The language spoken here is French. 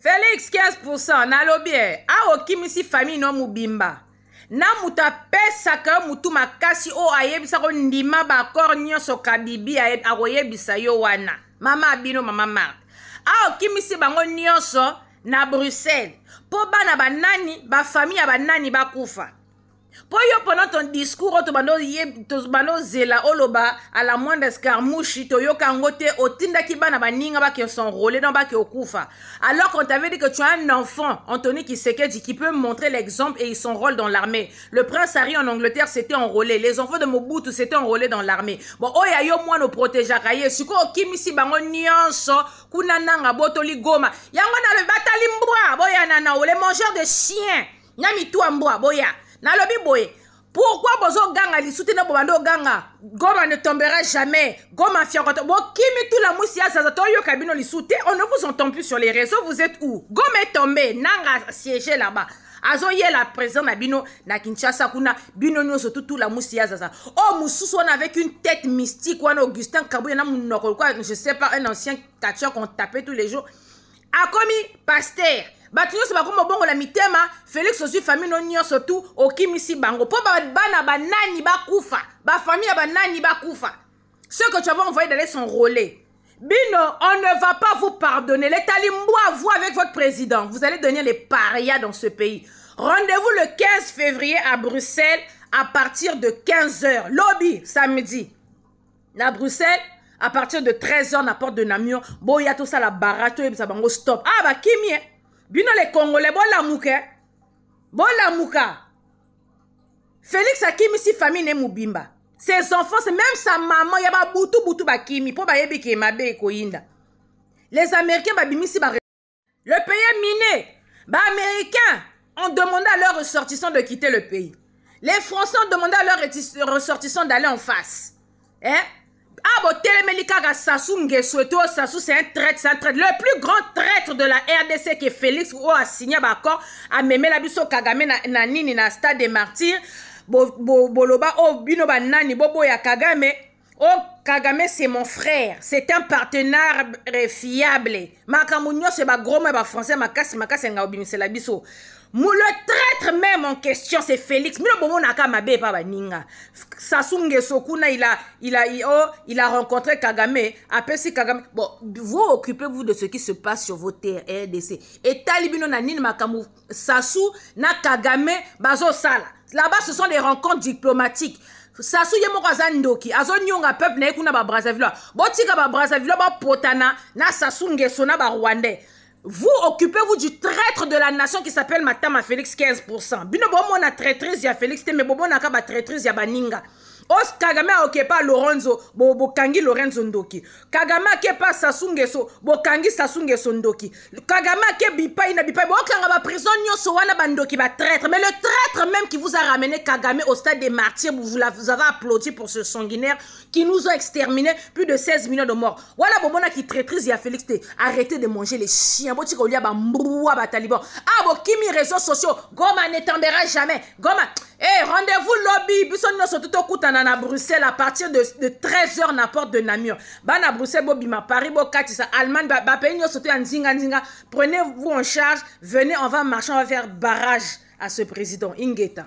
Félix 15% nalobi a okimisi famille no mubimba na muta pesa ka mutu makasi o ayebisa ko ndima ba kor nyonso kabibi akoyebisa yo wana mama abino mama Marthe a okimisi bango nyonso na Bruxelles po bana banani ba famille banani bakufa po yo pendant ton discours to bando zela oloba à la moindre escarmouche to yo kangote otinda ki bana baninga ba qui sont enrôlés dans ba qui okufa alors qu'on t'avait dit que tu as un enfant Anthony Kisekedi qui peut montrer l'exemple et son rôle dans l'armée. Le prince Harry en Angleterre s'était enrôlé, les enfants de Mobutu s'étaient enrôlés dans l'armée. Bon oya yo moi no protéger kaye siko okimisi bango nyonso kuna nanga botoli goma yango na le batali mbwa boya nana les mangeurs de chiens nyami tu mbwa boya na lobi boye. Pourquoi bozo ganga li soutena bobando ganga Goma ne tombera jamais. Goma fiakoto bo kimi tout la moussia ça yo kabino li soute on ne vous entend plus sur les réseaux vous êtes où Goma est tombé nanga siégé là-bas azo ye la président na bino na Kinshasa kuna bino nyoso tout la moussia ça oh mususu on avec une tête mystique ou Augustin Kabouya na munoko quoi je sais pas un ancien catcheur qu'on tapait tous les jours a commis pasteur Batunyo se bakoma bongo la mitema Félix aussi famille no nyonso tout okimisi bango po bana banani bakufa ba famille banani bakufa ceux que tu avais envoyé d'aller s'enrôler Bino on ne va pas vous pardonner les talimbois vous avec votre président vous allez devenir les parias dans ce pays. Rendez-vous le 15 février à Bruxelles à partir de 15h lobby samedi à Bruxelles à partir de 13h na porte de Namur boya tout ça la barato et ça bango stop ah ba kimi Bino les Congolais, bon la mouka. Félix Akimi si famille ne mubimba. Ses enfants, c'est même sa maman, yaba boutou bakimi, po ba yebi ke mabe koyinda. Les Américains babimisi ba. Le pays est miné. Ba Américains ont demandé à leurs ressortissants de quitter le pays. Les Français ont demandé à leurs ressortissants d'aller en face. Hein? Ah bon, Télémélicaga Sassou Nguessoto, Sassou c'est un traître, le plus grand traître de la RDC qui Félix ou a signé un accord à Mémé Labiso Kagame na nini na stade des martyrs, Boloba oh bino banani bobo ya Kagame, oh Kagame c'est mon frère, c'est un partenaire fiable. Makamunyo c'est ba gros mais ba français makasi nga obimise Labiso. Le traître même en question, c'est Félix. Sassou Nguesso Kuna, il a rencontré Kagame. Après, si Kagame. Bon, vous occupez-vous de ce qui se passe sur vos terres RDC. Et Talibino Nanine Makamou, Sassou, na Kagame, Bazo Sala. Là-bas, ce sont des rencontres diplomatiques. Sassou Yemokazandoki, Azon Yonga peuple na kuna ba Brazzaville. Botika ba Brazzaville, ba Potana, na Sassou Nguesso na ba Rwandais. Vous occupez-vous du traître de la nation qui s'appelle Matama Félix 15%. Bino bomo na traîtrise ya Félix te me bobo na ka ba traîtrise ya baninga. Os Kagame a okepa Lorenzo bokangi Lorenzo Ndoki. Kagame a pas Sassou Nguesso bokangi Sassou Nguesso Ndoki. Kagame a bipai na bipai bokanga ba prison nyonso wana bandoki ba traître. Mais le traître même qui vous a ramené Kagame au stade des martyrs, vous avez applaudi pour ce sanguinaire qui nous a exterminé plus de 16 millions de morts. Voilà bobona qui traîtrise ya Félix te. Arrêtez de manger les chiens. Botika olia ba mboua ba taliban. Ah bo kimi réseaux sociaux. Goma ne tombera jamais. Goma eh rendez-vous lobby bison nyonso tout okutana à Bruxelles à partir de 13h na porte de Namur. Bana Bruxelles bobima Paris bokatisa Allemagne ba pays sauter en zinga. Prenez-vous en charge, venez on va marcher, on va faire barrage à ce président Ingeta.